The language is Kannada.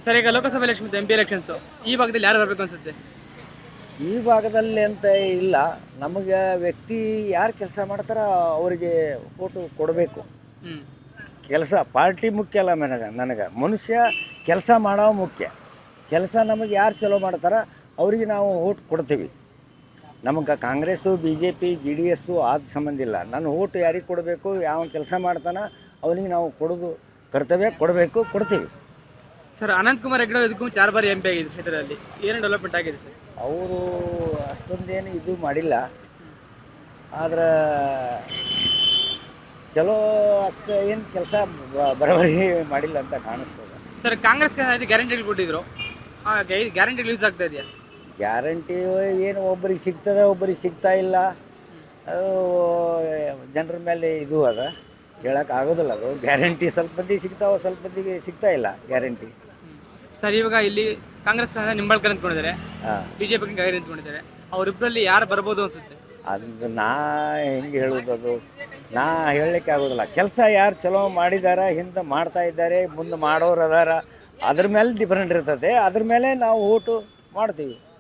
ಸರ್, ಈಗ ಲೋಕಸಭಾ ಎಲೆಕ್ಷನ್ ಮತ್ತು MP ಎಲೆಕ್ಷನ್ಸ್, ಈ ಭಾಗದಲ್ಲಿ ಯಾರು ಬರಬೇಕು ಅನ್ಸುತ್ತೆ? ಈ ಭಾಗದಲ್ಲಿ ಅಂತ ಇಲ್ಲ, ನಮಗೆ ವ್ಯಕ್ತಿ ಯಾರು ಕೆಲಸ ಮಾಡ್ತಾರೋ ಅವರಿಗೆ ಓಟು ಕೊಡಬೇಕು. ಹ್ಮ್ ಕೆಲಸ ಪಾರ್ಟಿ ಮುಖ್ಯ ಅಲ್ಲ, ನನಗೆ ಮನುಷ್ಯ ಕೆಲಸ ಮಾಡೋ ಮುಖ್ಯ. ಕೆಲಸ ನಮಗೆ ಯಾರು ಚಲೋ ಮಾಡ್ತಾರೋ ಅವರಿಗೆ ನಾವು ಓಟ್ ಕೊಡ್ತೀವಿ. ನಮಗೆ ಕಾಂಗ್ರೆಸ್ಸು BJP JDS ಆದ ಸಂಬಂಧ ಇಲ್ಲ. ನಾನು ಓಟು ಯಾರಿಗೆ ಕೊಡಬೇಕು, ಯಾವ ಕೆಲಸ ಮಾಡ್ತಾನೆ ಅವನಿಗೆ ನಾವು ಕೊಡೋದು ಕರ್ತವ್ಯ, ಕೊಡ್ತೀವಿ. ಸರ್, ಅನಂತಕುಮಾರ್ ಹೆಗಡೆ ಇದಕ್ಕೂ 4 ಬಾರಿ MP ಆಗಿದೆ ಕ್ಷೇತ್ರದಲ್ಲಿ. ಏನು ಡೆವಲಪ್ಮೆಂಟ್ ಆಗಿದೆ ಸರ್? ಅವರು ಅಷ್ಟೊಂದೇನು ಇದು ಮಾಡಿಲ್ಲ, ಆದ್ರೆ ಚಲೋ ಅಷ್ಟು ಏನು ಕೆಲಸ ಬರೋಬ್ಬರಿ ಮಾಡಿಲ್ಲ ಅಂತ ಕಾಣಿಸ್ತದೆ. ಸರ್, ಕಾಂಗ್ರೆಸ್ ಗ್ಯಾರಂಟಿಗಳು ಕೊಟ್ಟಿದ್ರು, ಆ ಗ್ಯಾರಂಟಿಗಳು ಯೂಸ್ ಆಗ್ತಾ ಇದೆಯಾ? ಗ್ಯಾರಂಟಿ ಏನು ಒಬ್ಬರಿಗೆ ಸಿಗ್ತದೆ, ಒಬ್ಬರಿಗೆ ಸಿಗ್ತಾ ಇಲ್ಲ. ಅದು ಜನರ ಮೇಲೆ ಇದು ಅದ, ಹೇಳಕ್ಕೆ ಆಗೋದಿಲ್ಲ. ಅದು ಗ್ಯಾರಂಟಿ ಸ್ವಲ್ಪ ಮಂದಿಗೆ ಸಿಗ್ತಾವೆ, ಸ್ವಲ್ಪ ಮಂದಿಗೆ ಸಿಗ್ತಾ ಇಲ್ಲ ಗ್ಯಾರಂಟಿ. ಸರ್, ಇವಾಗ ಇಲ್ಲಿ ಕಾಂಗ್ರೆಸ್ ನಿಂಬಾಳ್ಕರ್ ನಿಂತ್ಕೊಂಡಿದ್ದಾರೆ, ಹಾಂ, BJP ಗೈರ್ ನಿಂತ್ಕೊಂಡಿದ್ದಾರೆ. ಅವರಿಬ್ಬರಲ್ಲಿ ಯಾರು ಬರ್ಬೋದು ಅನ್ಸುತ್ತೆ? ಅದು ನಾ ಹೆಂಗೆ ಹೇಳೋದು, ಅದು ನಾ ಹೇಳಲಿಕ್ಕೆ ಆಗೋದಿಲ್ಲ. ಕೆಲಸ ಯಾರು ಚಲೋ ಮಾಡಿದ್ದಾರೆ, ಹಿಂದೆ ಮಾಡ್ತಾ ಇದ್ದಾರೆ, ಮುಂದೆ ಮಾಡೋರು ಅದಾರ, ಅದ್ರ ಮೇಲೆ ಡಿಪೆಂಡ್ ಇರ್ತದೆ. ಅದ್ರ ಮೇಲೆ ನಾವು ಓಟು ಮಾಡ್ತೀವಿ.